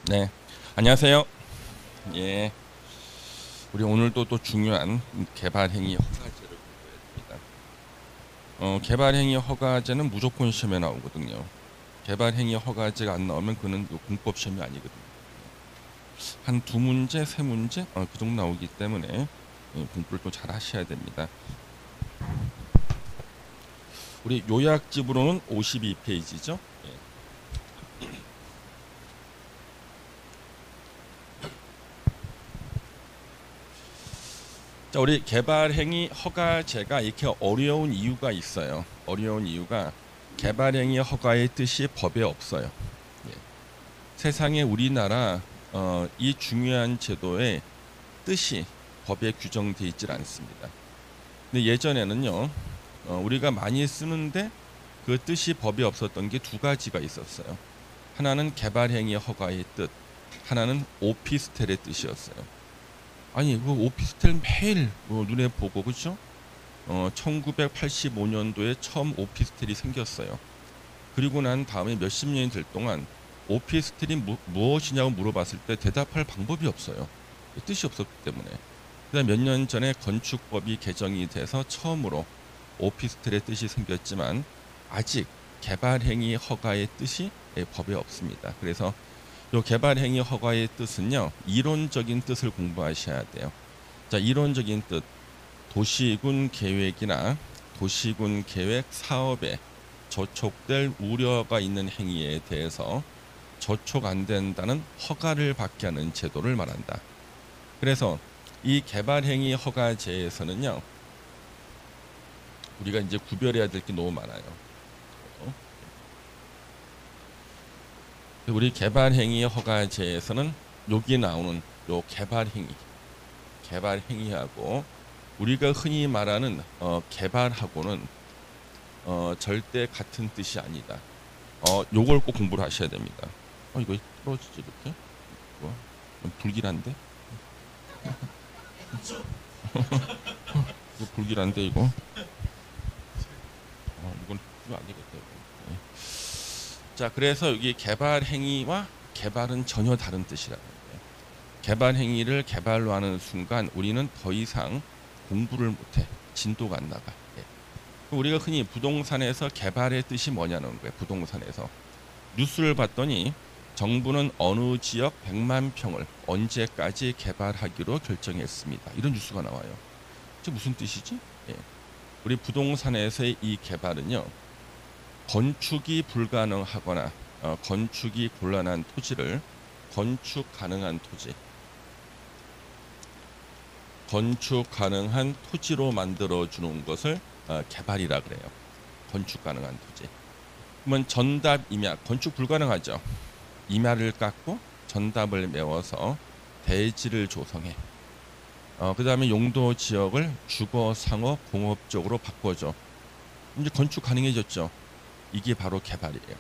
네, 안녕하세요. 예, 우리 오늘도 또 중요한 개발행위 허가제를 공부해야 됩니다. 개발행위 허가제는 무조건 시험에 나오거든요. 개발행위 허가제가 안 나오면 그는 공법 시험이 아니거든요. 한 두 문제, 세 문제 그 정도 나오기 때문에 공부를 또 잘 하셔야 됩니다. 우리 요약집으로는 52페이지죠. 자, 우리 개발행위 허가제가 이렇게 어려운 이유가 있어요. 어려운 이유가 개발행위 허가의 뜻이 법에 없어요. 예. 세상에 우리나라 이 중요한 제도의 뜻이 법에 규정되어 있질 않습니다. 근데 예전에는요, 우리가 많이 쓰는데 그 뜻이 법에 없었던 게 두 가지가 있었어요. 하나는 개발행위 허가의 뜻, 하나는 오피스텔의 뜻이었어요. 아니 그 오피스텔 매일 눈에 보고 그죠? 1985년도에 처음 오피스텔이 생겼어요. 그리고 난 다음에 몇십 년이 될 동안 오피스텔이 무엇이냐고 물어봤을 때 대답할 방법이 없어요. 뜻이 없었기 때문에. 그다음 몇 년 전에 건축법이 개정이 돼서 처음으로 오피스텔의 뜻이 생겼지만 아직 개발행위 허가의 뜻이 법에 없습니다. 그래서 요 개발행위 허가의 뜻은요, 이론적인 뜻을 공부하셔야 돼요. 자, 이론적인 뜻, 도시군 계획이나 도시군 계획 사업에 저촉될 우려가 있는 행위에 대해서 저촉 안 된다는 허가를 받게 하는 제도를 말한다. 그래서 이 개발행위 허가제에서는요, 우리가 이제 구별해야 될 게 너무 많아요. 우리 개발행위 허가제에서는 여기 나오는 요 개발행위하고 우리가 흔히 말하는 개발하고는 절대 같은 뜻이 아니다. 요걸 꼭 공부를 하셔야 됩니다. 이거 떨어지지 이렇게? 불길한데? 이거 불길한데 이거? 이건 안 되겠다 이거. 네. 자, 그래서 여기 개발행위와 개발은 전혀 다른 뜻이라는 거예요. 개발행위를 개발로 하는 순간 우리는 더 이상 공부를 못해. 진도가 안 나가. 우리가 흔히 부동산에서 개발의 뜻이 뭐냐는 거예요. 부동산에서. 뉴스를 봤더니 정부는 어느 지역 100만 평을 언제까지 개발하기로 결정했습니다. 이런 뉴스가 나와요. 이게 무슨 뜻이지? 우리 부동산에서의 이 개발은요, 건축이 불가능하거나 건축이 곤란한 토지를 건축 가능한 토지로 만들어 주는 것을 개발이라 그래요. 건축 가능한 토지. 그러면 전답 임야, 건축 불가능하죠. 임야를 깎고 전답을 메워서 대지를 조성해. 그 다음에 용도 지역을 주거, 상업, 공업적으로 바꿔줘. 이제 건축 가능해졌죠. 이게 바로 개발이에요.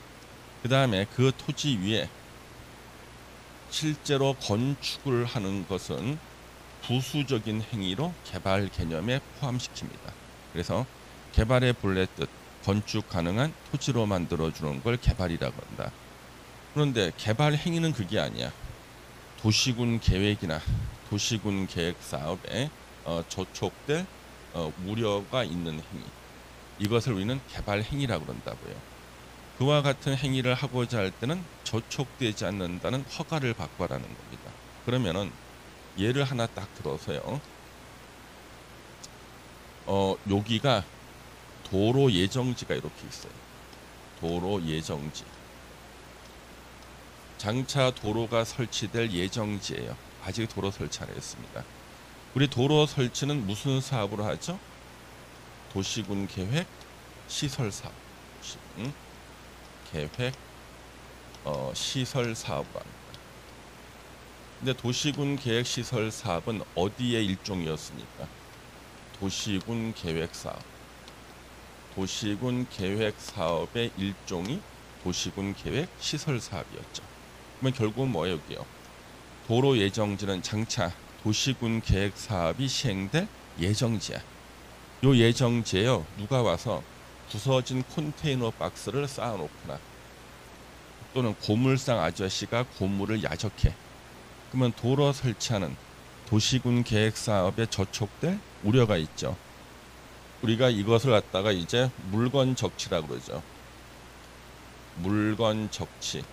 그 다음에 그 토지 위에 실제로 건축을 하는 것은 부수적인 행위로 개발 개념에 포함시킵니다. 그래서 개발의 본래 뜻, 건축 가능한 토지로 만들어주는 걸 개발이라고 한다. 그런데 개발 행위는 그게 아니야. 도시군 계획이나 도시군 계획 사업에 저촉될 우려가 있는 행위. 이것을 우리는 개발 행위라고 그런다고요. 그와 같은 행위를 하고자 할 때는 저촉되지 않는다는 허가를 받고 하라는 겁니다. 그러면은 예를 하나 딱 들어서요. 여기가 도로 예정지가 이렇게 있어요. 도로 예정지. 장차 도로가 설치될 예정지예요. 아직 도로 설치 안 했습니다. 우리 도로 설치는 무슨 사업으로 하죠? 도시군 계획 시설 사업. 계획 시설 사업으로 합니다. 근데 도시군 계획 시설 사업은 어디의 일종이었습니까? 도시군 계획 사업. 도시군 계획 사업의 일종이 도시군 계획 시설 사업이었죠. 그러면 결국은 뭐예요, 여기요? 도로 예정지는 장차 도시군 계획 사업이 시행될 예정지야. 요 예정지에요, 누가 와서 부서진 컨테이너 박스를 쌓아놓거나 또는 고물상 아저씨가 고물을 야적해. 그러면 도로 설치하는 도시군 계획 사업에 저촉될 우려가 있죠. 우리가 이것을 갖다가 이제 물건 적치라고 그러죠. 물건 적치.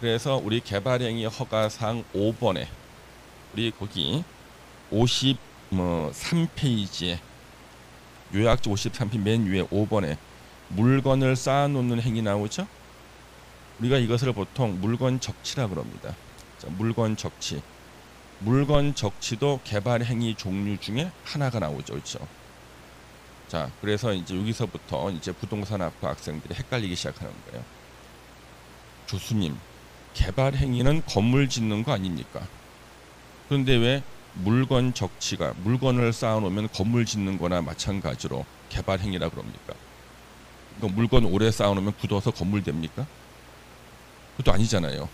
그래서 우리 개발행위 허가사항 5번에 우리 거기 53페이지에 요약지 53페이지 맨 위에 5번에 물건을 쌓아놓는 행위 나오죠. 우리가 이것을 보통 물건 적치라 그럽니다. 자, 물건 적치. 물건 적치도 개발 행위 종류 중에 하나가 나오죠. 그렇죠? 자, 그래서 이제 여기서부터 이제 부동산 학과 학생들이 헷갈리기 시작하는 거예요. 교수님, 개발 행위는 건물 짓는 거 아닙니까? 그런데 왜 물건 적치가 물건을 쌓아놓으면 건물 짓는 거나 마찬가지로 개발 행위라 그럽니까? 그러니까 물건 오래 쌓아놓으면 굳어서 건물 됩니까? 그것도 아니잖아요.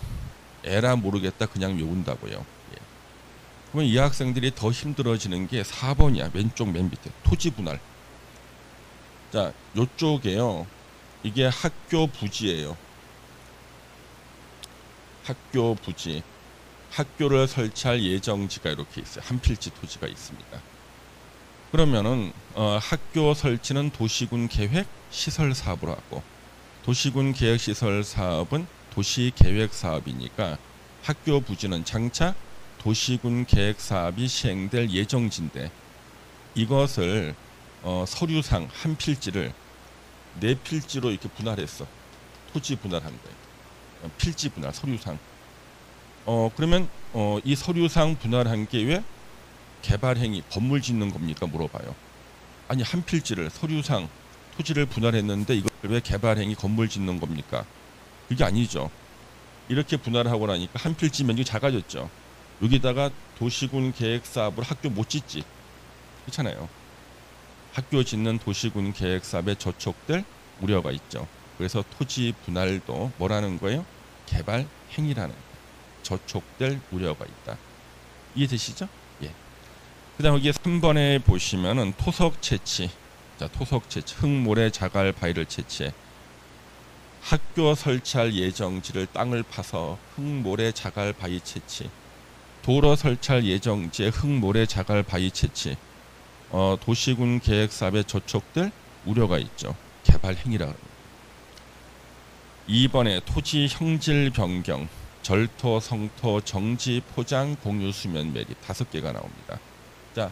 에라 모르겠다 그냥 외운다고요. 예. 그러면 이 학생들이 더 힘들어지는 게 4번이야. 왼쪽 맨 밑에 토지 분할. 자, 요쪽에요. 이게 학교 부지예요. 학교 부지. 학교를 설치할 예정지가 이렇게 있어요. 한 필지 토지가 있습니다. 그러면은 학교 설치는 도시군 계획 시설 사업으로 하고 도시군 계획 시설 사업은 도시 계획 사업이니까 학교 부지는 장차 도시군 계획 사업이 시행될 예정지인데 이것을 서류상 한 필지를 네 필지로 이렇게 분할했어. 토지 분할한 거예요. 필지 분할 서류상. 그러면 이 서류상 분할한 게 왜 개발 행위 건물 짓는 겁니까? 물어봐요. 아니 한 필지를 서류상 토지를 분할했는데 이걸 왜 개발 행위 건물 짓는 겁니까? 그게 아니죠. 이렇게 분할하고 나니까 한 필지 면적이 작아졌죠. 여기다가 도시군 계획 사업을 학교 못 짓지. 그렇잖아요. 학교 짓는 도시군 계획 사업에 저촉될 우려가 있죠. 그래서 토지 분할도 뭐라는 거예요? 개발 행위라는 거예요. 저촉될 우려가 있다. 이해되시죠? 예. 그다음 여기 3번에 보시면은 토석 채취. 자, 토석 채취. 흙모래 자갈 바위를 채취해 학교 설치할 예정지를 땅을 파서 흙모래 자갈 바위 채취. 도로 설치할 예정지에 흙모래 자갈 바위 채취. 도시군 계획 사업에 저촉될 우려가 있죠. 개발 행위라 합니다. 2번에 토지 형질 변경. 절토, 성토, 정지, 포장, 공유, 수면, 매립 5개가 나옵니다. 자,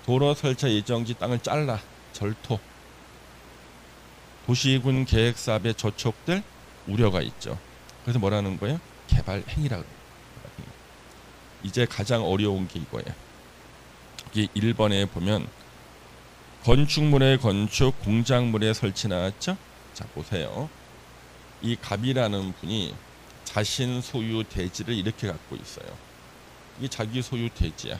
도로 설치 예정지 땅을 잘라 절토. 도시군 계획 사업에 저촉될 우려가 있죠. 그래서 뭐라는 거예요? 개발 행위라 그래요. 이제 가장 어려운 게 이거예요. 이게 1번에 보면 건축물의 건축, 공작물의 설치 나왔죠? 자, 보세요. 이 갑이라는 분이 자신 소유 대지를 이렇게 갖고 있어요. 이게 자기 소유 대지야.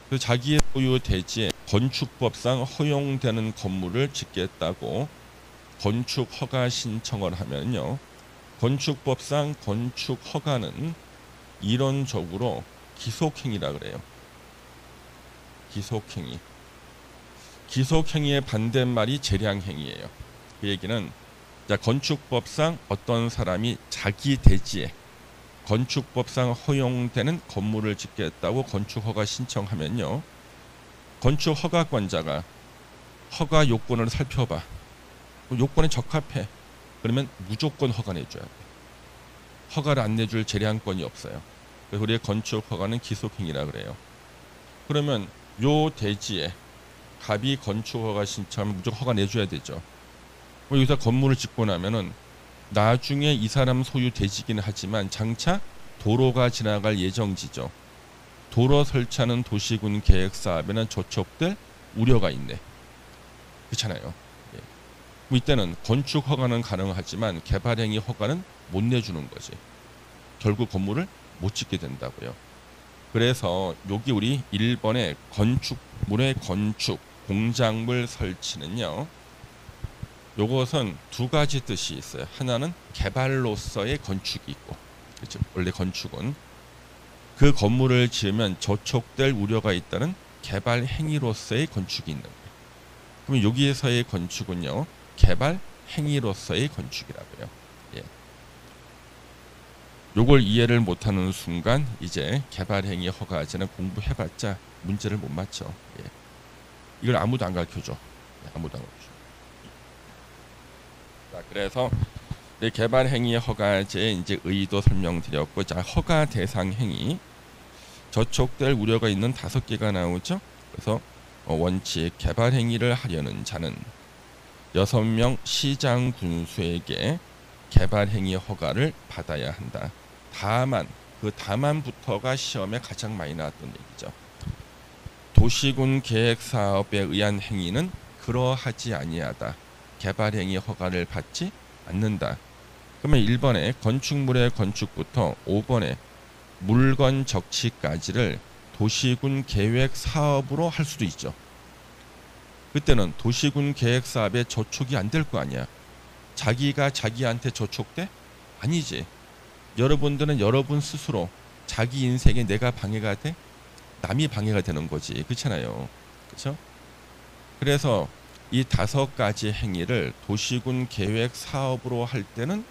그 자기 소유 대지에 건축법상 허용되는 건물을 짓겠다고 건축 허가 신청을 하면요. 건축법상 건축 허가는 이론적으로 기속행위라 그래요. 기속행위. 기속행위의 반대말이 재량행위예요. 그 얘기는 자, 건축법상 어떤 사람이 자기 대지에 건축법상 허용되는 건물을 짓겠다고 건축허가 신청하면요. 건축허가권자가 허가 요건을 살펴봐. 요건에 적합해. 그러면 무조건 허가 내줘야 돼. 허가를 안 내줄 재량권이 없어요. 그래서 우리의 건축허가는 기속행위라 그래요. 그러면 요 대지에 갑이 건축허가 신청하면 무조건 허가 내줘야 되죠. 여기서 건물을 짓고 나면은 나중에 이 사람 소유 대지기는 하지만 장차 도로가 지나갈 예정지죠. 도로 설치하는 도시군 계획 사업에는 저촉될 우려가 있네. 그렇잖아요. 예. 이때는 건축 허가는 가능하지만 개발행위 허가는 못 내주는 거지. 결국 건물을 못 짓게 된다고요. 그래서 여기 우리 1번의 건축물의 건축, 공작물 설치는요. 요것은 두 가지 뜻이 있어요. 하나는 개발로서의 건축이 있고, 그렇죠? 원래 건축은 그 건물을 지으면 저촉될 우려가 있다는 개발 행위로서의 건축이 있는 거예요. 그럼 여기에서의 건축은요, 개발 행위로서의 건축이라고요. 예. 요걸 이해를 못하는 순간 이제 개발행위 허가제는 공부해봤자 문제를 못 맞춰. 예. 이걸 아무도 안 가르쳐줘. 예, 아무도 안 가르쳐. 자, 그래서 개발행위 허가제의 이제 의도 설명드렸고, 자, 허가 대상 행위 저촉될 우려가 있는 5개가 나오죠. 그래서 원칙 개발행위를 하려는 자는 6명 시장 군수에게 개발행위 허가를 받아야 한다. 다만 그 다만부터가 시험에 가장 많이 나왔던 얘기죠. 도시군 계획 사업에 의한 행위는 그러하지 아니하다. 개발행위 허가를 받지 않는다. 그러면 1번에 건축물의 건축부터 5번에 물건 적치까지를 도시군 계획 사업으로 할 수도 있죠. 그때는 도시군 계획 사업에 저촉이 안 될 거 아니야. 자기가 자기한테 저촉돼? 아니지. 여러분들은 여러분 스스로 자기 인생에 내가 방해가 돼? 남이 방해가 되는 거지. 그렇잖아요. 그렇죠? 그래서 이 5가지 행위를 도시군 계획 사업으로 할 때는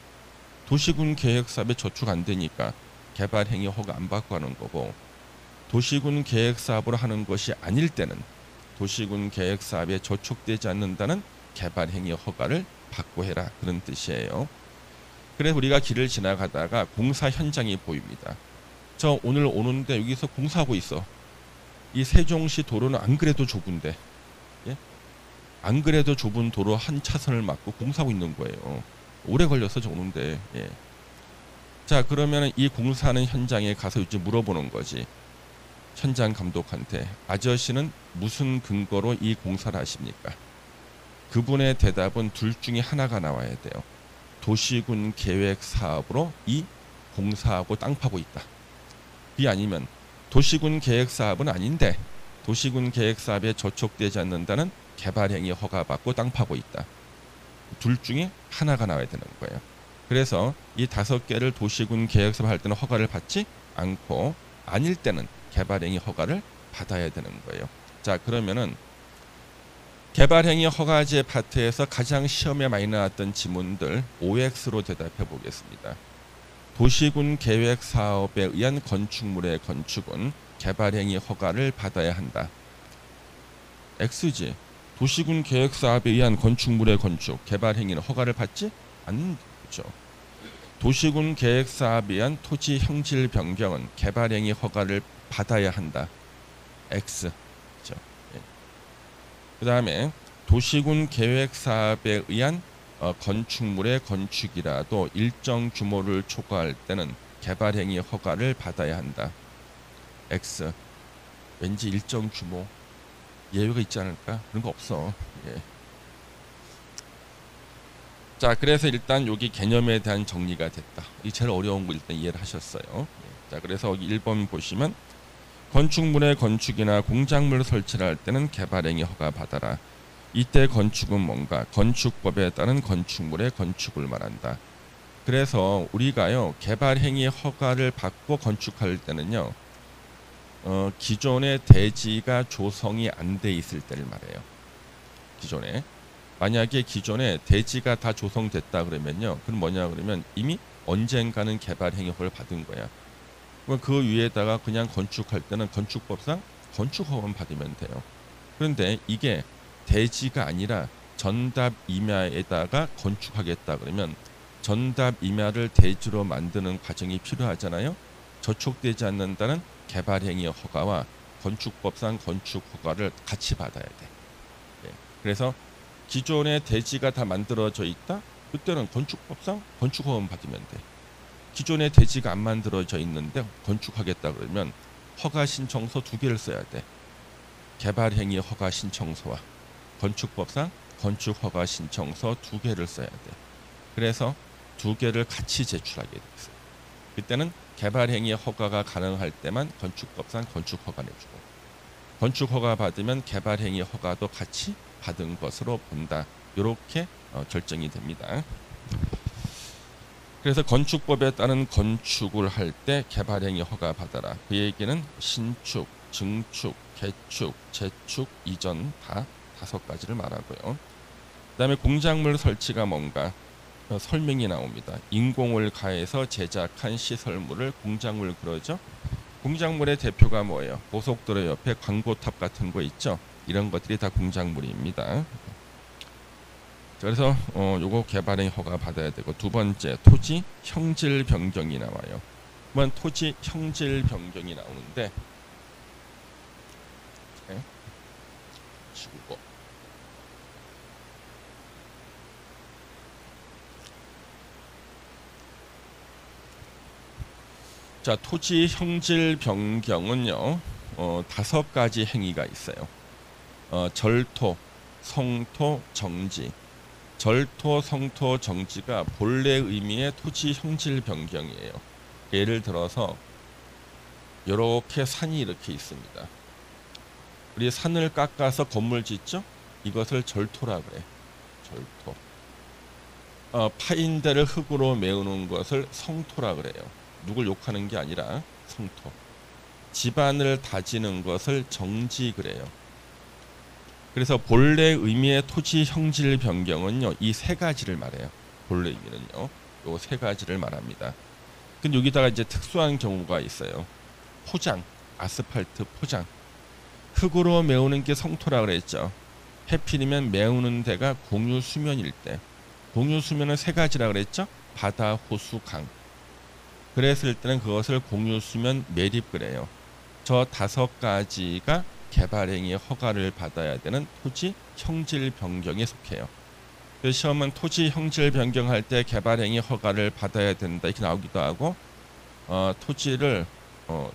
도시군 계획 사업에 저촉 안 되니까 개발 행위 허가 안 받고 하는 거고, 도시군 계획 사업으로 하는 것이 아닐 때는 도시군 계획 사업에 저촉되지 않는다는 개발 행위 허가를 받고 해라, 그런 뜻이에요. 그래서 우리가 길을 지나가다가 공사 현장이 보입니다. 저 오늘 오는데 여기서 공사하고 있어. 이 세종시 도로는 안 그래도 좁은데, 예? 안 그래도 좁은 도로 한 차선을 막고 공사하고 있는 거예요. 오래 걸려서 저 오는데. 예. 자, 그러면 이 공사하는 현장에 가서 이제 물어보는 거지. 현장 감독한테 아저씨는 무슨 근거로 이 공사를 하십니까? 그분의 대답은 둘 중에 하나가 나와야 돼요. 도시군 계획 사업으로 이 공사하고 땅 파고 있다. 그게 아니면 도시군 계획 사업은 아닌데 도시군 계획 사업에 저촉되지 않는다는 개발행위 허가받고 땅 파고 있다. 둘 중에 하나가 나와야 되는 거예요. 그래서 이 5개를 도시군 계획 사업 할 때는 허가를 받지 않고, 아닐 때는 개발행위 허가를 받아야 되는 거예요. 자, 그러면은 개발행위 허가제 파트에서 가장 시험에 많이 나왔던 지문들 OX로 대답해 보겠습니다. 도시군 계획 사업에 의한 건축물의 건축은 개발행위 허가를 받아야 한다. X지. 도시군 계획 사업에 의한 건축물의 건축, 개발행위는 허가를 받지 않는 거죠. 도시군 계획 사업에 의한 토지 형질 변경은 개발행위 허가를 받아야 한다. X. 그렇죠. 예. 그 다음에 도시군 계획 사업에 의한 건축물의 건축이라도 일정 규모를 초과할 때는 개발행위 허가를 받아야 한다. X. 왠지 일정 규모 예외가 있지 않을까? 그런 거 없어. 예. 자, 그래서 일단 여기 개념에 대한 정리가 됐다. 이 제일 어려운 거 일단 이해를 하셨어요. 예. 자, 그래서 여기 1번 보시면 건축물의 건축이나 공작물 설치를 할 때는 개발행위 허가 받아라. 이때 건축은 뭔가? 건축법에 따른 건축물의 건축을 말한다. 그래서 우리가요 개발행위 허가를 받고 건축할 때는요 기존의 대지가 조성이 안 돼 있을 때를 말해요. 기존에 만약에 기존에 대지가 다 조성됐다 그러면요, 그럼 뭐냐 그러면 이미 언젠가는 개발행위 허가를 받은 거야. 그럼 그 위에다가 그냥 건축할 때는 건축법상 건축허가만 받으면 돼요. 그런데 이게 대지가 아니라 전답 임야에다가 건축하겠다 그러면 전답 임야를 대지로 만드는 과정이 필요하잖아요. 저촉되지 않는다는 개발행위 허가와 건축법상 건축허가를 같이 받아야 돼. 네. 그래서 기존의 대지가 다 만들어져 있다? 그때는 건축법상 건축허가만 받으면 돼. 기존의 대지가 안 만들어져 있는데 건축하겠다 그러면 허가 신청서 2개를 써야 돼. 개발행위 허가 신청서와 건축법상 건축허가 신청서 2개를 써야 돼. 그래서 2개를 같이 제출하게 돼 있어요. 그때는 개발행위 허가가 가능할 때만 건축법상 건축허가 내주고, 건축허가 받으면 개발행위 허가도 같이 받은 것으로 본다. 이렇게 결정이 됩니다. 그래서 건축법에 따른 건축을 할 때 개발행위 허가 받아라. 그 얘기는 신축, 증축, 개축, 재축, 이전 다 5가지를 말하고요. 그 다음에 공작물 설치가 뭔가? 설명이 나옵니다. 인공을 가해서 제작한 시설물을 공작물 그러죠. 공작물의 대표가 뭐예요? 고속도로 옆에 광고탑 같은 거 있죠. 이런 것들이 다 공작물입니다. 그래서 요거 개발행 허가 받아야 되고, 두 번째 토지 형질 변경이 나와요. 그러면 토지 형질 변경이 나오는데 지우고 자, 토지 형질 변경은요 5가지 행위가 있어요. 절토, 성토, 정지. 절토, 성토, 정지가 본래 의미의 토지 형질 변경이에요. 예를 들어서 이렇게 산이 이렇게 있습니다. 우리 산을 깎아서 건물 짓죠? 이것을 절토라 그래. 절토. 파인 데를 흙으로 메우는 것을 성토라 그래요. 누굴 욕하는 게 아니라 성토. 집안을 다지는 것을 정지 그래요. 그래서 본래 의미의 토지 형질 변경은요, 이 3가지를 말해요. 본래 의미는요, 요 3가지를 말합니다. 근데 여기다가 이제 특수한 경우가 있어요. 포장, 아스팔트 포장. 흙으로 메우는 게 성토라 그랬죠. 해필이면 메우는 데가 공유 수면일 때. 공유 수면은 3가지라 그랬죠. 바다, 호수, 강. 그랬을 때는 그것을 공유 수면 매립 그래요. 저 5가지가 개발행위 허가를 받아야 되는 토지 형질 변경에 속해요. 시험은 토지 형질 변경할 때 개발행위 허가를 받아야 된다 이렇게 나오기도 하고, 토지를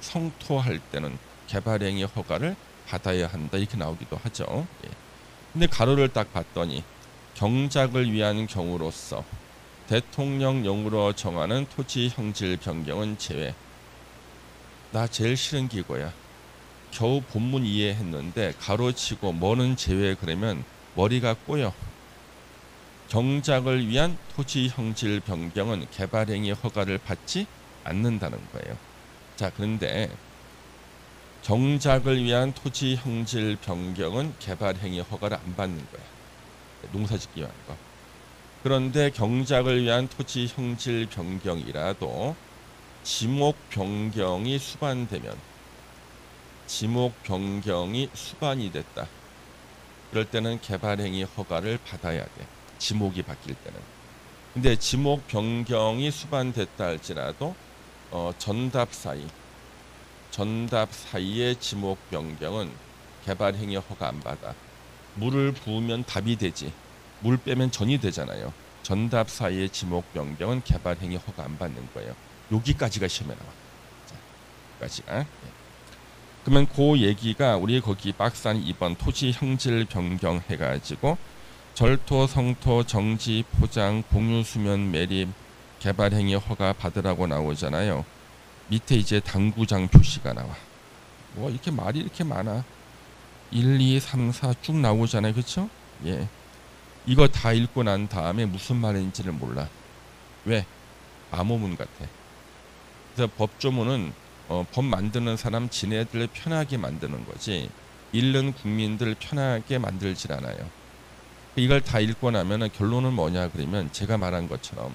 성토할 때는 개발행위 허가를 받아야 한다 이렇게 나오기도 하죠. 예. 근데 가로를 딱 봤더니 경작을 위한 경우로서 대통령령으로 정하는 토지 형질 변경은 제외. 나 제일 싫은 게 이거야. 겨우 본문 이해했는데 가로치고 뭐는 제외 그러면 머리가 꼬여. 경작을 위한 토지 형질 변경은 개발행위 허가를 받지 않는다는 거예요. 자, 그런데 경작을 위한 토지 형질 변경은 개발행위 허가를 안 받는 거야. 농사짓기 위한 거. 그런데 경작을 위한 토지 형질 변경이라도 지목 변경이 수반이 됐다. 그럴 때는 개발행위 허가를 받아야 돼. 지목이 바뀔 때는. 근데 지목 변경이 수반됐다 할지라도 전답 사이의 지목 변경은 개발행위 허가 안 받아. 물을 부으면 답이 되지. 물 빼면 전이 되잖아요. 전답 사이의 지목 변경은 개발행위 허가 안 받는 거예요. 여기까지가 시험에 나와. 자, 여기까지가. 그러면 그 얘기가 우리 거기 박스한 2번 토지 형질 변경 해가지고 절토, 성토, 정지, 포장, 공유 수면 매립, 개발행위 허가 받으라고 나오잖아요. 밑에 이제 당구장 표시가 나와. 뭐 이렇게 말이 이렇게 많아. 1, 2, 3, 4 쭉 나오잖아요. 그렇죠? 예. 이거 다 읽고 난 다음에 무슨 말인지를 몰라. 왜? 암호문 같아. 그래서 법조문은 법 만드는 사람 지네들 편하게 만드는 거지 읽는 국민들 편하게 만들질 않아요. 이걸 다 읽고 나면 결론은 뭐냐 그러면 제가 말한 것처럼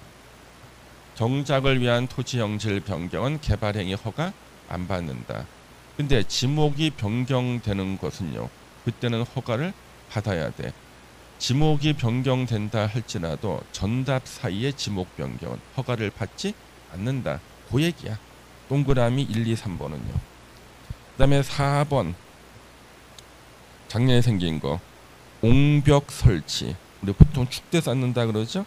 경작을 위한 토지 형질 변경은 개발행위 허가 안 받는다. 근데 지목이 변경되는 것은요, 그때는 허가를 받아야 돼. 지목이 변경된다 할지라도 전답 사이의 지목 변경은 허가를 받지 않는다. 그 얘기야. 동그라미 1, 2, 3번은요. 그 다음에 4번 작년에 생긴 거 옹벽 설치. 우리 보통 축대 쌓는다 그러죠.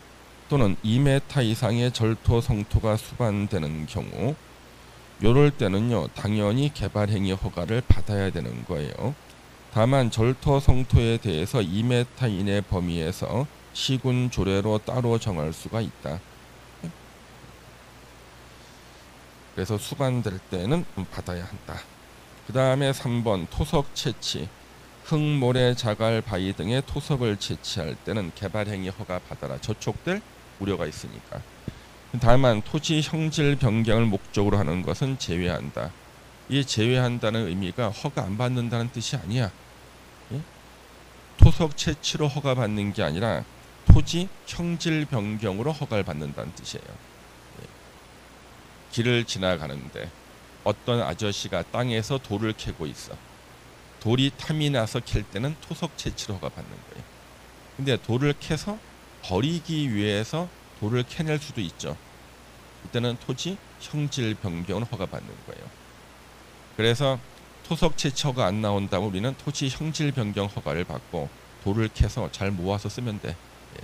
또는 2m 이상의 절토 성토가 수반되는 경우 요럴 때는요 당연히 개발행위 허가를 받아야 되는 거예요. 다만 절토 성토에 대해서 2m 이내 범위에서 시군 조례로 따로 정할 수가 있다. 그래서 수반될 때는 받아야 한다. 그 다음에 3번 토석 채취. 흙, 모래, 자갈, 바위 등의 토석을 채취할 때는 개발행위 허가 받아라. 저촉될 우려가 있으니까. 다만 토지 형질 변경을 목적으로 하는 것은 제외한다. 이 제외한다는 의미가 허가 안 받는다는 뜻이 아니야. 예? 토석 채취로 허가 받는 게 아니라 토지 형질 변경으로 허가를 받는다는 뜻이에요. 예. 길을 지나가는데 어떤 아저씨가 땅에서 돌을 캐고 있어. 돌이 탐이 나서 캘 때는 토속 채취로 허가 받는 거예요. 근데 돌을 캐서 버리기 위해서 돌을 캐낼 수도 있죠. 이때는 토지 형질 변경으로 허가 받는 거예요. 그래서 토속 채취 허가 안 나온다면 우리는 토지 형질 변경 허가를 받고 돌을 캐서 잘 모아서 쓰면 돼. 예.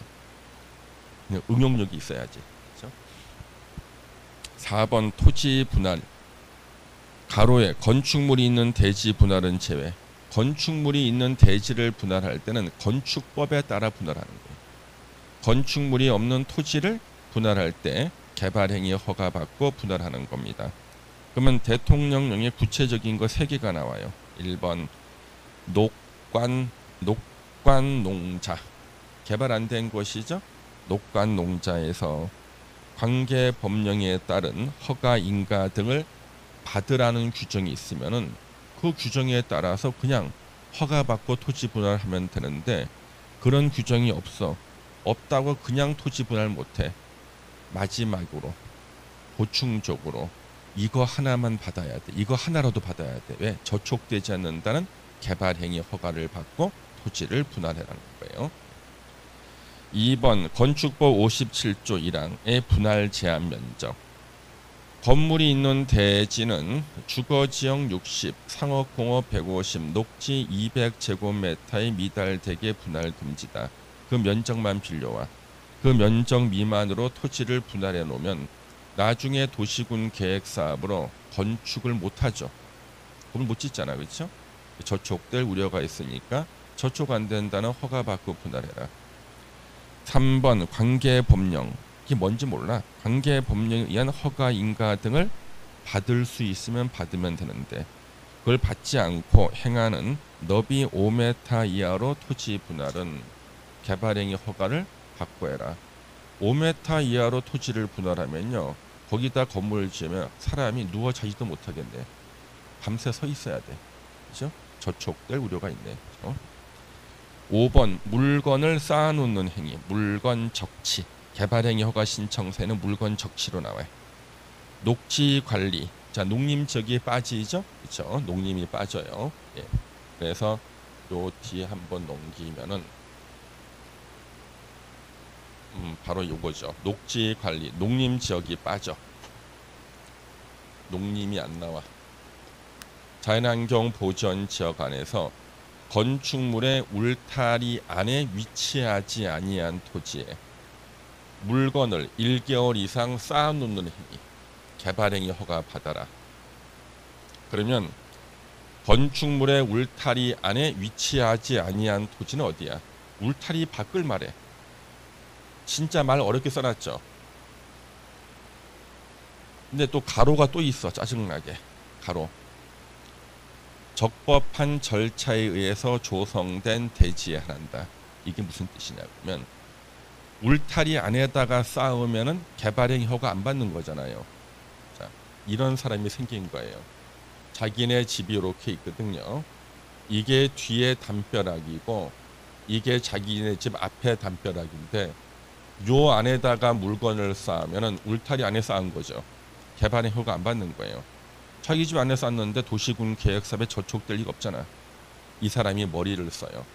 그냥 응용력이 있어야지. 그렇죠? 4번 토지 분할. 가로에 건축물이 있는 대지 분할은 제외. 건축물이 있는 대지를 분할할 때는 건축법에 따라 분할하는 거예요. 건축물이 없는 토지를 분할할 때 개발행위 허가받고 분할하는 겁니다. 그러면 대통령령에 구체적인 거 3개가 나와요. 1번 녹관농자. 개발 안 된 것이죠. 녹관농자에서 관계법령에 따른 허가 인가 등을 받으라는 규정이 있으면은 그 규정에 따라서 그냥 허가받고 토지 분할하면 되는데 그런 규정이 없어. 없다고 그냥 토지 분할 못해. 마지막으로 보충적으로 이거 하나만 받아야 돼. 이거 하나라도 받아야 돼. 왜? 저촉되지 않는다는 개발행위 허가를 받고 토지를 분할하라는 거예요. 2번 건축법 57조 1항의 분할 제한 면적. 건물이 있는 대지는 주거지역 60, 상업공업 150, 녹지 200제곱미터에 미달되게 분할 금지다. 그 면적만 빌려와. 그 면적 미만으로 토지를 분할해 놓으면 나중에 도시군 계획 사업으로 건축을 못하죠. 건물 못 짓잖아, 그렇죠? 저촉될 우려가 있으니까 저촉 안 된다는 허가받고 분할해라. 3번 관계법령. 이게 뭔지 몰라. 관계법령에 의한 허가 인가 등을 받을 수 있으면 받으면 되는데 그걸 받지 않고 행하는 너비 5m 이하로 토지 분할은 개발행위 허가를 받고 해라. 5m 이하로 토지를 분할하면요, 거기다 건물을 지으면 사람이 누워 자지도 못하겠네. 밤새 서 있어야 돼. 그죠? 저촉될 우려가 있네. 그죠? 5번 물건을 쌓아놓는 행위. 물건 적치. 개발행위 허가 신청서에는 물건 적치로 나와요. 녹지 관리. 자, 농림지역이 빠지죠? 그렇죠? 농림이 빠져요. 예. 그래서 요 뒤에 한번 넘기면은 바로 요거죠. 녹지 관리. 농림지역이 빠져. 농림이 안 나와. 자연환경 보전 지역 안에서 건축물의 울타리 안에 위치하지 아니한 토지에 물건을 1개월 이상 쌓아놓는 행위, 개발행위 허가 받아라. 그러면 건축물의 울타리 안에 위치하지 아니한 토지는 어디야? 울타리 밖을 말해. 진짜 말 어렵게 써놨죠. 근데 또 가로가 또 있어. 짜증나게. 가로. 적법한 절차에 의해서 조성된 대지에 한다. 이게 무슨 뜻이냐면 울타리 안에다가 쌓으면은 개발행위 허가 안 받는 거잖아요. 자, 이런 사람이 생긴 거예요. 자기네 집이 이렇게 있거든요. 이게 뒤에 담벼락이고 이게 자기네 집 앞에 담벼락인데 요 안에다가 물건을 쌓으면은 울타리 안에 쌓은 거죠. 개발행위 허가 안 받는 거예요. 자기 집 안에 쌓는데 도시군 계획사업에 저촉될 리가 없잖아. 이 사람이 머리를 써요.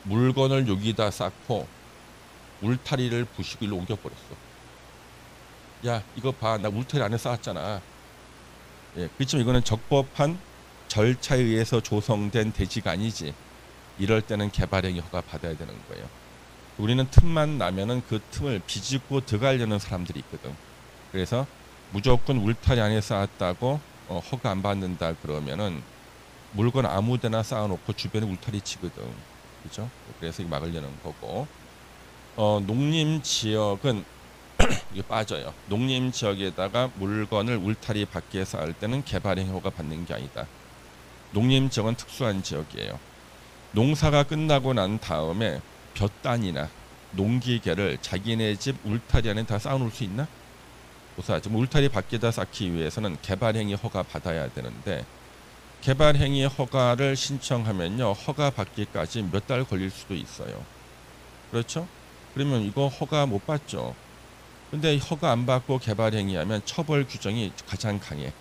물건을 여기다 쌓고 울타리를 부시고 일로 옮겨버렸어. 야, 이거 봐. 나 울타리 안에 쌓았잖아. 예, 그렇지만 이거는 적법한 절차에 의해서 조성된 대지가 아니지. 이럴 때는 개발행위 허가 받아야 되는 거예요. 우리는 틈만 나면은 그 틈을 비집고 들어가려는 사람들이 있거든. 그래서 무조건 울타리 안에 쌓았다고 허가 안 받는다 그러면은 물건 아무데나 쌓아놓고 주변에 울타리 치거든. 그죠? 그래서 막으려는 거고. 농림 지역은 이게 빠져요. 농림 지역에다가 물건을 울타리 밖에 쌓을 때는 개발행위 허가 받는 게 아니다. 농림 지역은 특수한 지역이에요. 농사가 끝나고 난 다음에 볕단이나 농기계를 자기네 집 울타리 안에 다 쌓아놓을 수 있나? 지금 울타리 밖에다 쌓기 위해서는 개발행위 허가 받아야 되는데 개발행위 허가를 신청하면요, 허가 받기까지 몇 달 걸릴 수도 있어요. 그렇죠? 그러면 이거 허가 못 받죠. 근데 허가 안 받고 개발행위하면 처벌 규정이 가장 강해.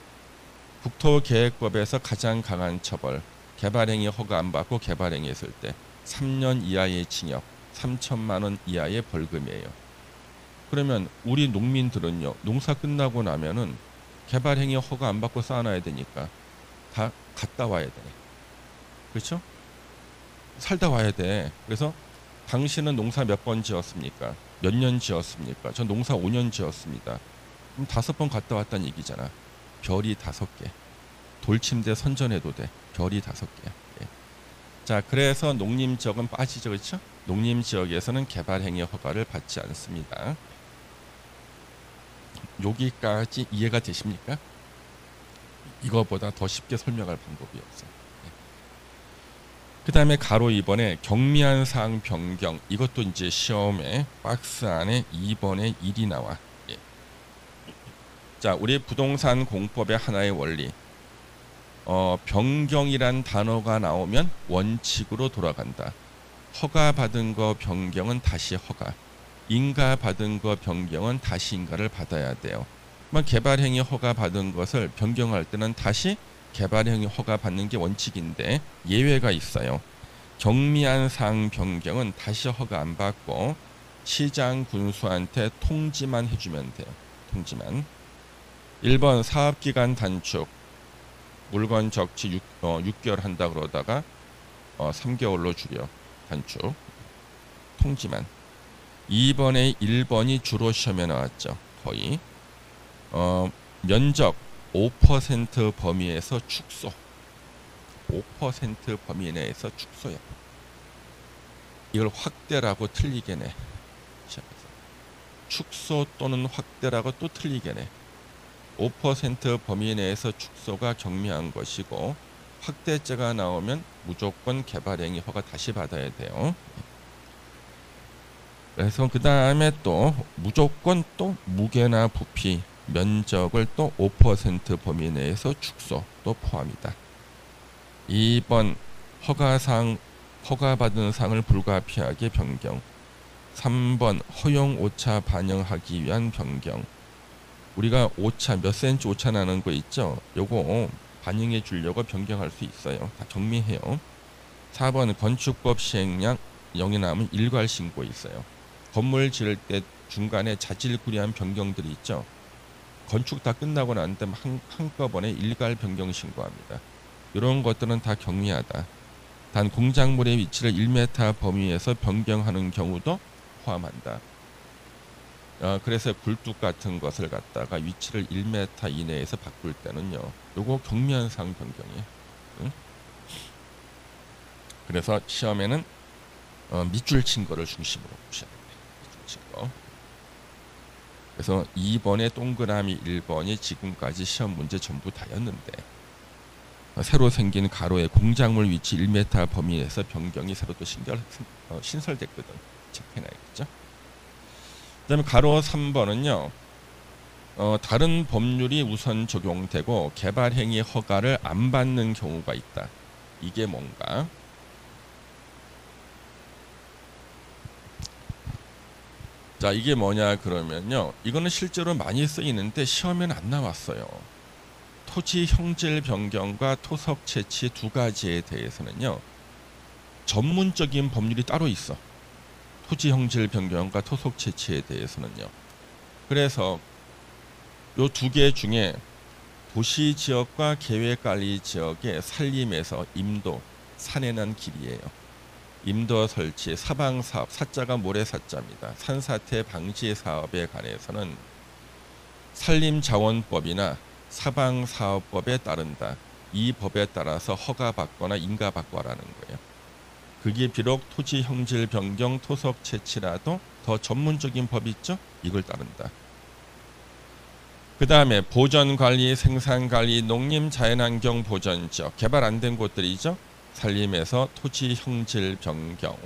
국토계획법에서 가장 강한 처벌. 개발행위 허가 안 받고 개발행위했을 때 3년 이하의 징역, 3천만 원 이하의 벌금이에요. 그러면 우리 농민들은요, 농사 끝나고 나면은 개발행위 허가 안 받고 쌓아놔야 되니까 다 갔다 와야 돼. 그렇죠? 살다 와야 돼. 그래서 당신은 농사 몇 번 지었습니까? 몇 년 지었습니까? 전 농사 5년 지었습니다. 그럼 5번 갔다 왔다는 얘기잖아. 별이 5개. 돌침대 선전해도 돼. 별이 5개야. 예. 자, 그래서 농림지역은 빠지죠, 그렇죠? 농림지역에서는 개발행위 허가를 받지 않습니다. 여기까지 이해가 되십니까? 이거보다 더 쉽게 설명할 방법이 없어요. 그 다음에 가로 2번에 경미한 사항 변경. 이것도 이제 시험에 박스 안에 2번에 1이 나와. 예. 자, 우리 부동산 공법의 하나의 원리. 변경이란 단어가 나오면 원칙으로 돌아간다. 허가 받은 거 변경은 다시 허가. 인가 받은 거 변경은 다시 인가를 받아야 돼요. 개발행위 허가 받은 것을 변경할 때는 다시 개발행위 허가 받는 게 원칙인데 예외가 있어요. 경미한 사항 변경은 다시 허가 안 받고 시장 군수한테 통지만 해주면 돼요. 통지만. 1번 사업기간 단축. 물건 적치 6개월 한다 그러다가 3개월로 줄여. 단축. 통지만. 2번에 1번이 주로 시험에 나왔죠. 거의. 면적 5% 범위에서 축소. 5% 범위 내에서 축소야. 이걸 확대라고 틀리게 내. 축소 또는 확대라고 또 틀리게 내. 5% 범위 내에서 축소가 경미한 것이고 확대죄가 나오면 무조건 개발행위 허가 다시 받아야 돼요. 그래서 그 다음에 또 무조건 또 무게나 부피 면적을 또 5% 범위 내에서 축소 또 포함이다. 2번 허가받은 사항을 불가피하게 변경. 3번 허용 오차 반영하기 위한 변경. 우리가 오차 몇 센치 오차 나는 거 있죠? 요거 반영해 주려고 변경할 수 있어요. 다 경미해요. 4번 건축법 시행령 0이 나오면 일괄 신고 있어요. 건물 지을 때 중간에 자질구레한 변경들이 있죠. 건축 다 끝나고 난 다음에 한꺼번에 일괄 변경 신고합니다. 이런 것들은 다 경미하다. 단 공작물의 위치를 1m 범위에서 변경하는 경우도 포함한다. 그래서 굴뚝 같은 것을 갖다가 위치를 1m 이내에서 바꿀 때는요. 요거 경미한 사항 변경이에요. 응? 그래서 시험에는 밑줄 친 거를 중심으로 보셔야 돼요. 밑줄 친 거. 그래서 2번에 동그라미 1번이 지금까지 시험 문제 전부 다였는데 새로 생긴 가로의 공작물 위치 1m 범위에서 변경이 새로 또 신설됐거든. 체크해놔야겠죠. 그 다음에 가로 3번은요. 다른 법률이 우선 적용되고 개발행위 허가를 안 받는 경우가 있다. 이게 뭔가? 자, 이게 뭐냐 그러면요. 이거는 실제로 많이 쓰이는데 시험에는 안 나왔어요. 토지 형질 변경과 토석 채취 두 가지에 대해서는요. 전문적인 법률이 따로 있어. 토지 형질 변경과 토석 채취에 대해서는요. 그래서 요 두 개 중에 도시 지역과 계획관리 지역의 산림에서 임도, 산해난 길이에요. 임도 설치, 사방사업, 사자가 모래사자입니다. 산사태 방지 사업에 관해서는 산림자원법이나 사방사업법에 따른다. 이 법에 따라서 허가받거나 인가받고 하라는 거예요. 그게 비록 토지 형질 변경, 토석 채취라도 더 전문적인 법이 있죠? 이걸 따른다. 그 다음에 보전관리, 생산관리, 농림, 자연환경 보전지역, 개발 안 된 곳들이죠? 산림에서 토지 형질 변경,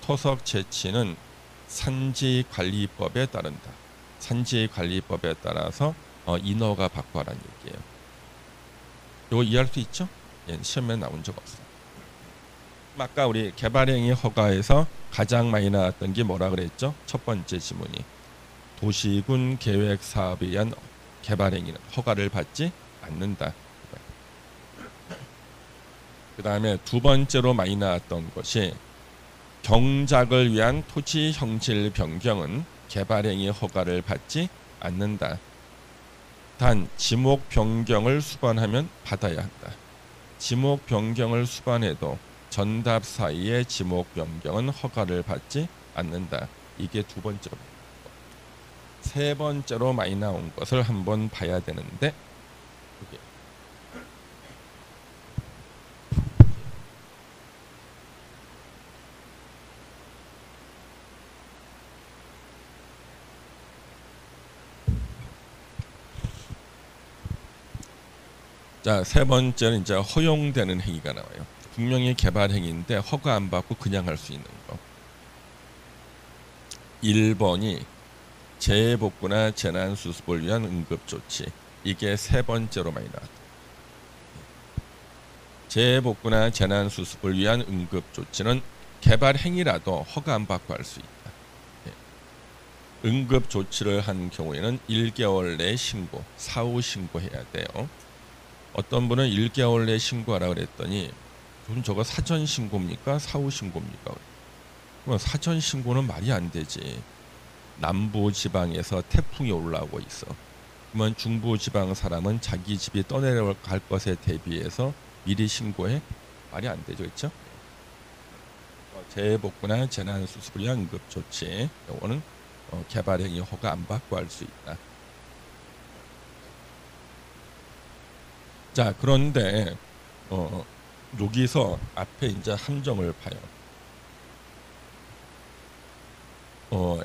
토석 채취는 산지관리법에 따른다. 산지관리법에 따라서 인허가 받고 하라는 얘기예요. 이거 이해할 수 있죠? 예, 시험에 나온 적 없어요. 아까 우리 개발행위 허가에서 가장 많이 나왔던 게 뭐라 그랬죠? 첫 번째 지문이 도시군 계획 사업에 의한 개발 행위는 허가를 받지 않는다. 그 다음에 두 번째로 많이 나왔던 것이 경작을 위한 토지 형질 변경은 개발 행위 허가를 받지 않는다. 단 지목 변경을 수반하면 받아야 한다. 지목 변경을 수반해도 전답 사이의 지목 변경은 허가를 받지 않는다. 이게 두 번째로. 세 번째로 많이 나온 것을 한번 봐야 되는데 이게 자, 세 번째는 이제 허용되는 행위가 나와요. 분명히 개발 행위인데 허가 안 받고 그냥 할 수 있는 거. 1번이 재해복구나 재난수습을 위한 응급조치. 이게 세 번째로 많이 나왔다. 재해복구나 재난수습을 위한 응급조치는 개발 행위라도 허가 안 받고 할 수 있다. 응급조치를 한 경우에는 1개월 내에 신고, 사후 신고해야 돼요. 어떤 분은 1개월 내에 신고하라 그랬더니 그럼 저거 사전 신고입니까? 사후 신고입니까? 그럼 사전 신고는 말이 안 되지. 남부 지방에서 태풍이 올라오고 있어. 그러면 중부 지방 사람은 자기 집이 떠내려갈 것에 대비해서 미리 신고해? 말이 안 되죠, 그렇죠? 재해복구나 재난수습을 위한 응급조치, 이거는 개발행위 허가 안 받고 할 수 있다. 자, 그런데 여기서 앞에 이제 함정을 봐요.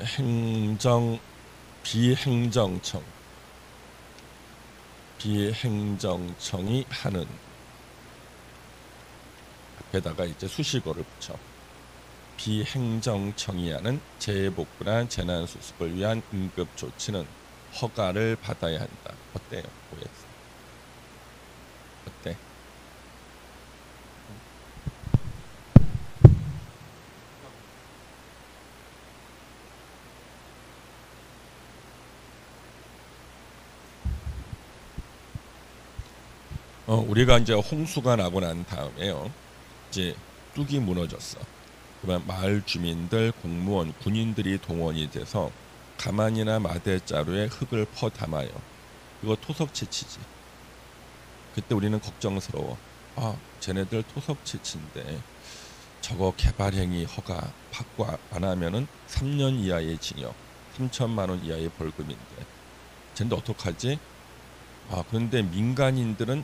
행정 비행정청이 하는 앞에다가 이제 수식어를 붙여. 비행정청이 하는 재해복구나 재난수습을 위한 응급조치는 허가를 받아야 한다. 어때요? OX. 어때? 우리가 이제 홍수가 나고 난 다음에요. 이제 뚝이 무너졌어. 그러면 마을 주민들, 공무원, 군인들이 동원이 돼서 가만이나 마대자루에 흙을 퍼 담아요. 그거 토속 채취지. 그때 우리는 걱정스러워. 쟤네들 토속 채취인데 저거 개발행위 허가 받고 안 하면은 3년 이하의 징역, 3천만 원 이하의 벌금인데 쟤네들 어떡하지? 그런데 민간인들은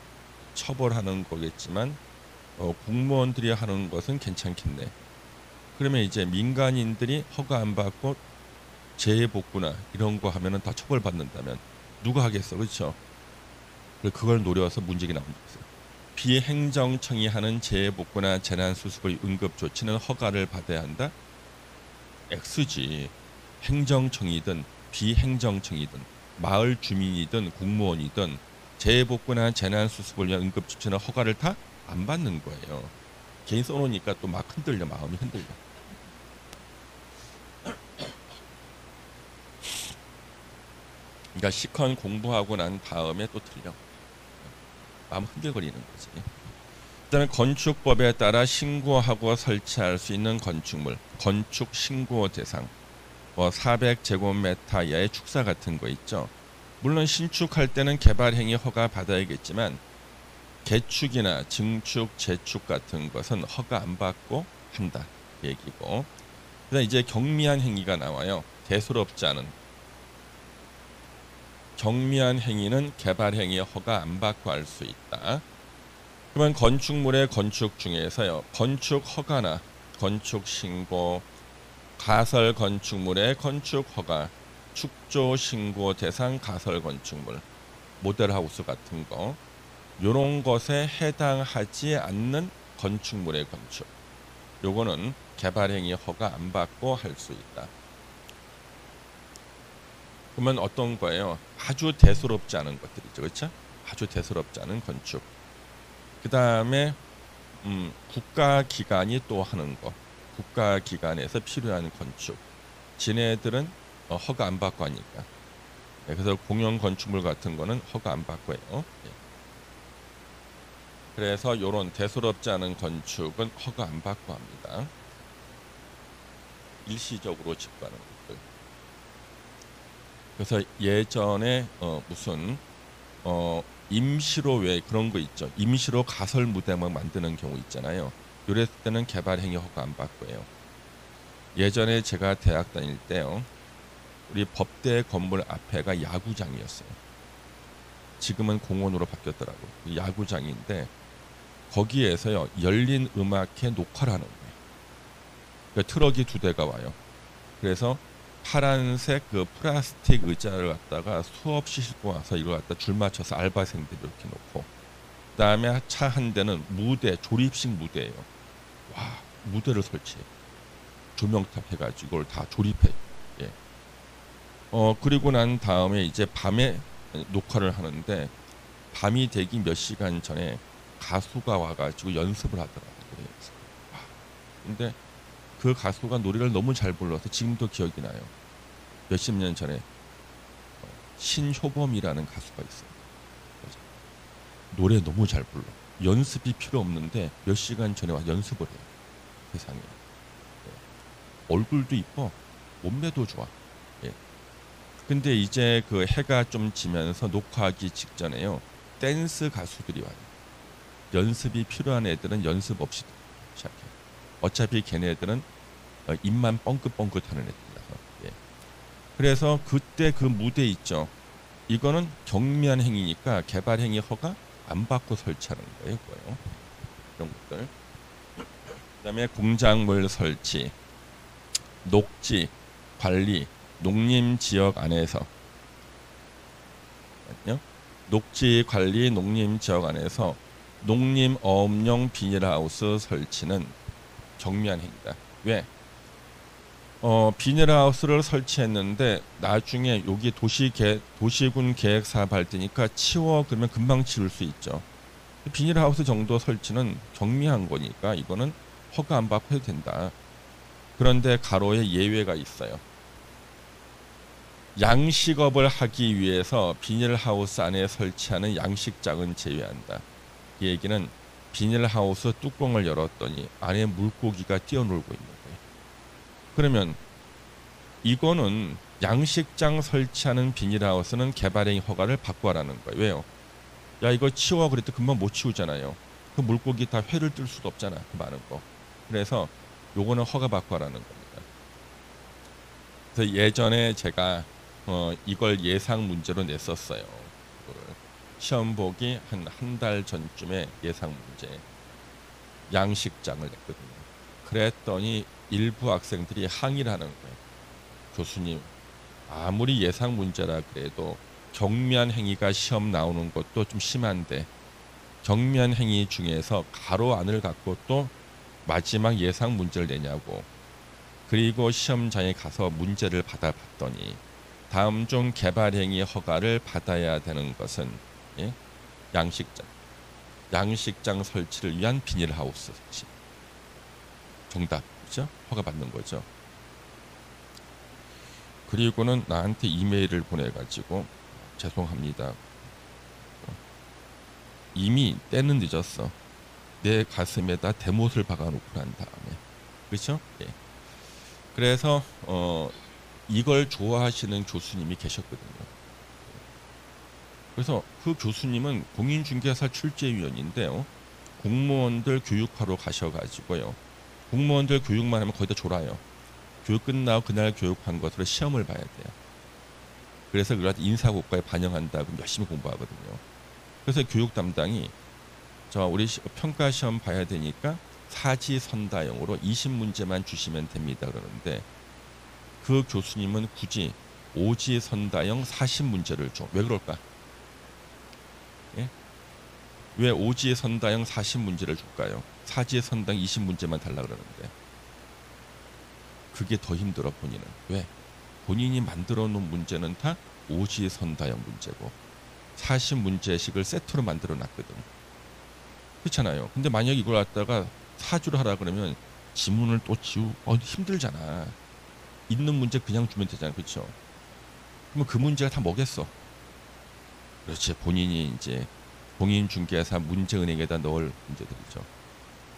처벌하는 거겠지만 공무원들이 하는 것은 괜찮겠네. 그러면 이제 민간인들이 허가 안 받고 재해복구나 이런 거 하면은 다 처벌받는다면 누가 하겠어, 그렇죠? 그걸 노려서 문제가 나온 거죠. 비행정청이 하는 재해복구나 재난수습의 응급조치는 허가를 받아야 한다. X지. 행정청이든 비행정청이든 마을 주민이든 공무원이든 재해복구나 재난수습을 위한 응급조치는 허가를 다 안 받는 거예요. 개인 써놓으니까 또 막 흔들려, 마음이 흔들려. 그러니까 시컨 공부하고 난 다음에 또 틀려. 마음 흔들거리는 거지. 그다음에 건축법에 따라 신고하고 설치할 수 있는 건축물, 건축 신고 대상, 400제곱미터 이하의 축사 같은 거 있죠. 물론 신축할 때는 개발행위 허가 받아야겠지만 개축이나 증축, 재축 같은 것은 허가 안 받고 한다 얘기고. 그다음 이제 경미한 행위가 나와요. 대수롭지 않은. 경미한 행위는 개발행위 허가 안 받고 할 수 있다. 그러면 건축물의 건축 중에서요, 건축 허가나 건축 신고, 가설 건축물의 건축 허가, 축조 신고 대상 가설 건축물, 모델하우스 같은 거, 요런 것에 해당하지 않는 건축물의 건축, 요거는 개발행위 허가 안 받고 할 수 있다. 그러면 어떤 거예요? 아주 대수롭지 않은 것들이죠, 그렇죠? 아주 대수롭지 않은 건축. 그 다음에 국가기관이 또 하는 거, 국가기관에서 필요한 건축. 지네들은 허가 안 받고 하니까. 네, 그래서 공영 건축물 같은 거는 허가 안 받고 해요. 예. 그래서 이런 대수롭지 않은 건축은 허가 안 받고 합니다. 일시적으로 짓고하는 것들. 그래서 예전에 무슨 임시로 왜 그런 거 있죠. 임시로 가설 무대만 만드는 경우 있잖아요. 이랬을 때는 개발행위 허가 안 받고 해요. 예전에 제가 대학 다닐 때요. 우리 법대 건물 앞에가 야구장이었어요. 지금은 공원으로 바뀌었더라고요. 야구장인데 거기에서요. 열린 음악회 녹화를 하는 거예요. 그러니까 트럭이 2대가 와요. 그래서 파란색 그 플라스틱 의자를 갖다가 수없이 싣고 와서 이걸 갖다 줄 맞춰서 알바생들 이렇게 놓고, 그다음에 차 한 대는 무대, 조립식 무대예요. 와, 무대를 설치해. 조명탑 해가지고 이걸 다 조립해. 예. 그리고 난 다음에 이제 밤에 녹화를 하는데 밤이 되기 몇 시간 전에 가수가 와가지고 연습을 하더라고요. 그래서 와, 근데 그 가수가 노래를 너무 잘 불러서 지금도 기억이 나요. 몇십 년 전에 신효범이라는 가수가 있어요. 노래 너무 잘 불러. 연습이 필요 없는데 몇 시간 전에 와 연습을 해요. 세상에. 얼굴도 이뻐. 몸매도 좋아. 예. 근데 이제 그 해가 좀 지면서 녹화하기 직전에요. 댄스 가수들이 와요. 연습이 필요한 애들은 연습 없이 시작해요. 어차피 걔네들은 입만 뻥긋뻥긋하는 애들이라서. 예. 그래서 그때 그 무대 있죠. 이거는 경미한 행위니까 개발 행위 허가 안 받고 설치하는 거예요. 그거요. 이런 것들. 그다음에 공작물 설치, 녹지 관리, 농림 지역 안에서. 녹지 관리, 농림 지역 안에서 농림 어업용 비닐하우스 설치는 경미한 행위다. 왜? 비닐하우스를 설치했는데 나중에 여기 도시군 계획 사업 할 때니까 치워 그러면 금방 치울 수 있죠. 비닐하우스 정도 설치는 경미한 거니까 이거는 허가 안 받고 해도 된다. 그런데 가로에 예외가 있어요. 양식업을 하기 위해서 비닐하우스 안에 설치하는 양식장은 제외한다. 이 얘기는 비닐하우스 뚜껑을 열었더니 안에 물고기가 뛰어놀고 있는 거예요. 그러면 이거는 양식장 설치하는 비닐하우스는 개발행위 허가를 받고 하라는 거예요. 왜요? 야, 이거 치워 그랬더니 금방 못 치우잖아요. 그 물고기 다 회를 뜰 수도 없잖아. 그 많은 거. 그래서 요거는 허가 받고 하라는 겁니다. 그래서 예전에 제가 이걸 예상 문제로 냈었어요. 시험 보기 한 달 전쯤에 예상 문제 양식장을 냈거든요. 그랬더니 일부 학생들이 항의를 하는 거예요. 교수님, 아무리 예상 문제라 그래도 경미한 행위가 시험 나오는 것도 좀 심한데 경미한 행위 중에서 가로 안을 갖고 또 마지막 예상 문제를 내냐고. 그리고 시험장에 가서 문제를 받아봤더니 다음 중 개발행위 허가를 받아야 되는 것은 예? 양식장 설치를 위한 비닐하우스 설치. 정답, 그죠? 허가 받는 거죠. 그리고는 나한테 이메일을 보내가지고 죄송합니다. 이미 때는 늦었어. 내 가슴에다 대못을 박아놓고 난 다음에, 그렇죠? 예. 그래서 이걸 좋아하시는 교수님이 계셨거든요. 그래서 그 교수님은 공인중개사 출제위원인데요. 공무원들 교육하러 가셔가지고요. 공무원들 교육만 하면 거의 다 졸아요. 교육 끝나고 그날 교육한 것으로 시험을 봐야 돼요. 그래서 그걸 인사고과에 반영한다고 열심히 공부하거든요. 그래서 교육 담당이 우리 평가 시험 봐야 되니까 사지선다형으로 20문제만 주시면 됩니다 그러는데 그 교수님은 굳이 오지선다형 40문제를 줘. 왜 그럴까? 예? 왜 오지선다형 40문제를 줄까요? 사지선다형 20문제만 달라 그러는데 그게 더 힘들어. 본인은. 왜? 본인이 만들어 놓은 문제는 다 오지선다형 문제고 40문제씩을 세트로 만들어 놨거든. 그렇잖아요. 근데 만약 이걸 갖다가 사주를 하라 그러면 지문을 또 힘들잖아. 있는 문제 그냥 주면 되잖아, 그렇죠? 그러면 그 문제가 다 뭐겠어? 그렇지, 본인이 이제 공인중개사 문제은행에다 넣을 문제들이죠.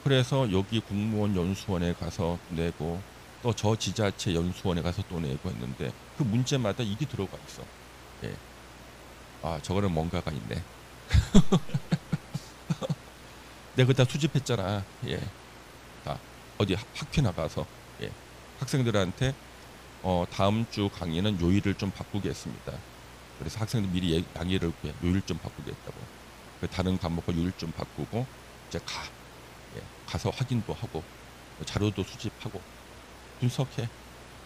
그래서 여기 공무원 연수원에 가서 내고 또 저 지자체 연수원에 가서 또 내고 했는데 그 문제마다 이게 들어가 있어. 예. 아, 저거는 뭔가가 있네. 내가 그다 수집했잖아. 예. 다 어디 학회 나가서 예. 학생들한테 다음 주 강의는 요일을 좀 바꾸겠습니다. 그래서 학생들 미리 양해를 구해. 요일 좀 바꾸겠다고. 다른 과목과 요일 좀 바꾸고 이제 예. 가서 확인도 하고 자료도 수집하고 분석해.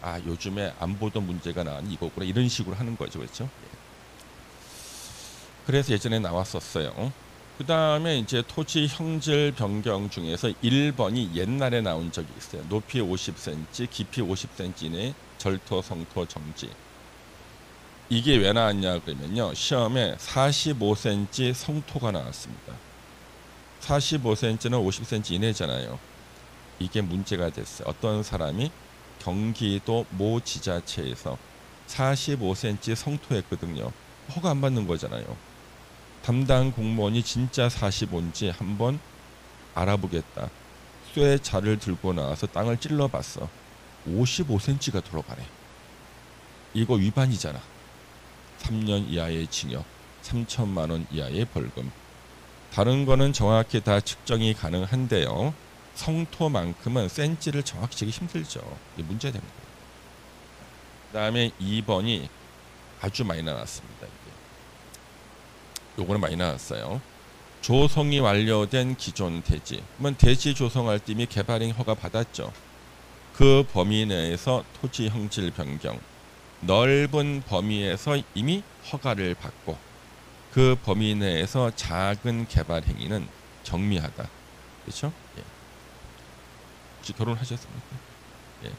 아, 요즘에 안 보던 문제가 나왔니 이거구나. 이런 식으로 하는 거죠, 그렇죠? 예. 그래서 예전에 나왔었어요. 그 다음에 이제 토지 형질 변경 중에서 1번이 옛날에 나온 적이 있어요. 높이 50cm, 깊이 50cm 이내 절토, 성토, 정지. 이게 왜 나왔냐 그러면요. 시험에 45cm 성토가 나왔습니다. 45cm는 50cm 이내잖아요. 이게 문제가 됐어요. 어떤 사람이 경기도 모 지자체에서 45cm 성토했거든요. 허가 안 받는 거잖아요. 담당 공무원이 진짜 45인지 한번 알아보겠다. 쇠자를 들고 나와서 땅을 찔러봤어. 55cm가 들어가네. 이거 위반이잖아. 3년 이하의 징역, 3천만 원 이하의 벌금. 다른 거는 정확히 다 측정이 가능한데요. 성토만큼은 센치를 정확히 재기 힘들죠. 이게 문제됩니다. 그 다음에 2번이 아주 많이 나왔습니다. 요거는 많이 나왔어요. 조성이 완료된 기존 대지. 그러면 대지 조성할 때 이미 개발행 허가 받았죠. 그 범위 내에서 토지 형질 변경. 넓은 범위에서 이미 허가를 받고 그 범위 내에서 작은 개발 행위는 경미하다. 그렇죠? 예. 혹시 결혼하셨습니까? 예.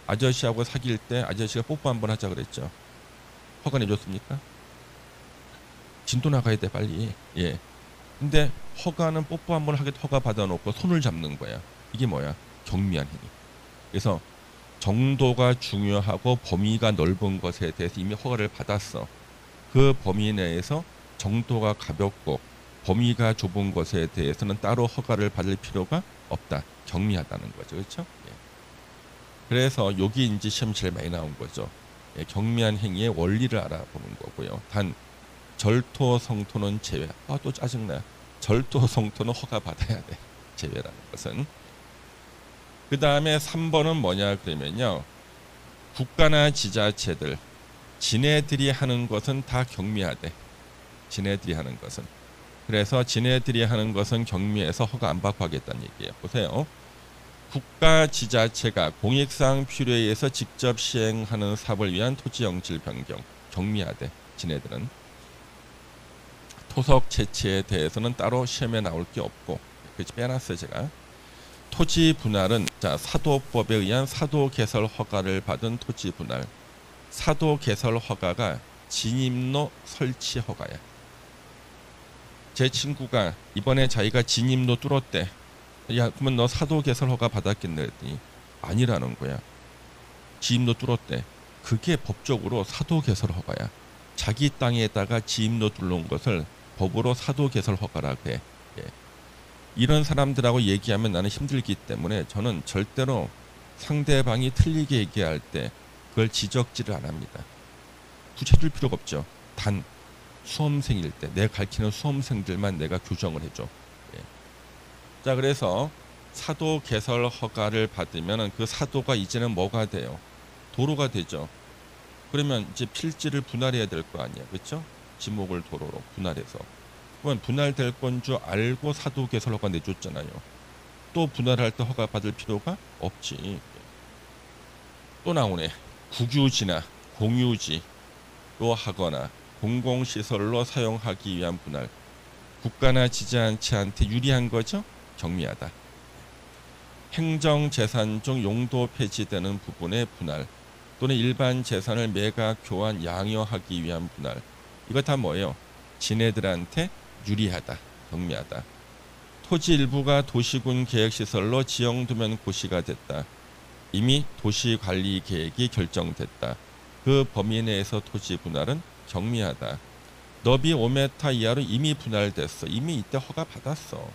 아저씨하고 사귈 때 아저씨가 뽀뽀 한번 하자 그랬죠. 허가 내줬습니까? 진도 나가야 돼 빨리. 예. 근데 허가는 뽀뽀 한번 하게 허가 받아놓고 손을 잡는 거야. 이게 뭐야? 경미한 행위. 그래서 정도가 중요하고 범위가 넓은 것에 대해서 이미 허가를 받았어. 그 범위 내에서 정도가 가볍고 범위가 좁은 것에 대해서는 따로 허가를 받을 필요가 없다. 경미하다는 거죠. 그렇죠? 예. 그래서 여기 이제 시험 제일 많이 나온 거죠. 예, 경미한 행위의 원리를 알아보는 거고요. 단 절토 성토는 제외. 아, 또 짜증나. 절토 성토는 허가 받아야 돼. 제외라는 것은. 그 다음에 3번은 뭐냐 그러면요. 국가나 지자체들 지네들이 하는 것은 다 경미하대. 지네들이 하는 것은. 그래서 지네들이 하는 것은 경미해서 허가 안 받고 하겠다는 얘기예요. 보세요. 국가 지자체가 공익상 필요에 의해서 직접 시행하는 사업을 위한 토지 영질 변경. 경미하대. 지네들은. 토석 채취에 대해서는 따로 시험에 나올 게 없고. 그렇지 빼놨어요 제가. 토지 분할은 자 사도법에 의한 사도 개설 허가를 받은 토지 분할. 사도 개설 허가가 진입로 설치 허가야. 제 친구가 이번에 자기가 진입로 뚫었대. 야 그러면 너 사도 개설 허가 받았겠네 했더니 아니라는 거야. 진입로 뚫었대. 그게 법적으로 사도 개설 허가야. 자기 땅에다가 진입로 뚫는 것을 법으로 사도 개설 허가라고 해. 예. 이런 사람들하고 얘기하면 나는 힘들기 때문에 저는 절대로 상대방이 틀리게 얘기할 때 그걸 지적질을 안 합니다. 굳이 해줄 필요가 없죠. 단 수험생일 때 내가 가르치는 수험생들만 내가 교정을 해줘. 예. 자 그래서 사도 개설 허가를 받으면 그 사도가 이제는 뭐가 돼요? 도로가 되죠. 그러면 이제 필지를 분할해야 될 거 아니야. 그렇죠? 지목을 도로로 분할해서. 그러면 분할될 건 줄 알고 사도 개설 허가 내줬잖아요. 또 분할할 때 허가 받을 필요가 없지. 또 나오네. 국유지나 공유지로 하거나 공공시설로 사용하기 위한 분할. 국가나 지자체한테 유리한 거죠? 경미하다. 행정재산 중 용도 폐지되는 부분의 분할 또는 일반 재산을 매각, 교환, 양효하기 위한 분할. 이거 다 뭐예요? 지네들한테 유리하다, 경미하다. 토지 일부가 도시군 계획시설로 지형도면 고시가 됐다. 이미 도시관리계획이 결정됐다. 그 범위 내에서 토지 분할은 경미하다. 너비 5m 이하로 이미 분할됐어. 이미 이때 허가 받았어.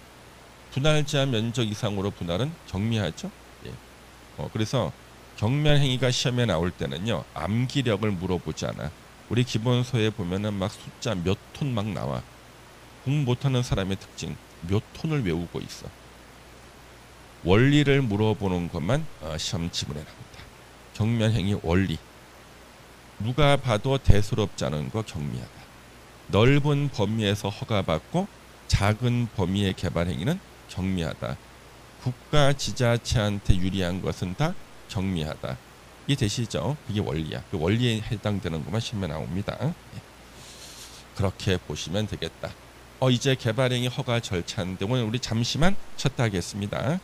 분할 제한 면적 이상으로 분할은 경미하죠. 예. 그래서 경미한 행위가 시험에 나올 때는요, 암기력을 물어보지 않아. 우리 기본서에 보면은 막 숫자 몇 톤 막 나와. 공부 못하는 사람의 특징, 몇 톤을 외우고 있어. 원리를 물어보는 것만 시험 지문에 나온다. 경미한 행위 원리. 누가 봐도 대수롭지 않은 거 경미하다. 넓은 범위에서 허가받고 작은 범위의 개발 행위는 경미하다. 국가 지자체한테 유리한 것은 다 경미하다. 이해되시죠? 그게 원리야. 그 원리에 해당되는 것만 시험에 나옵니다. 예. 그렇게 보시면 되겠다. 이제 개발행위 허가 절차인데 오늘 우리 잠시만 쉬었다 하겠습니다. 예.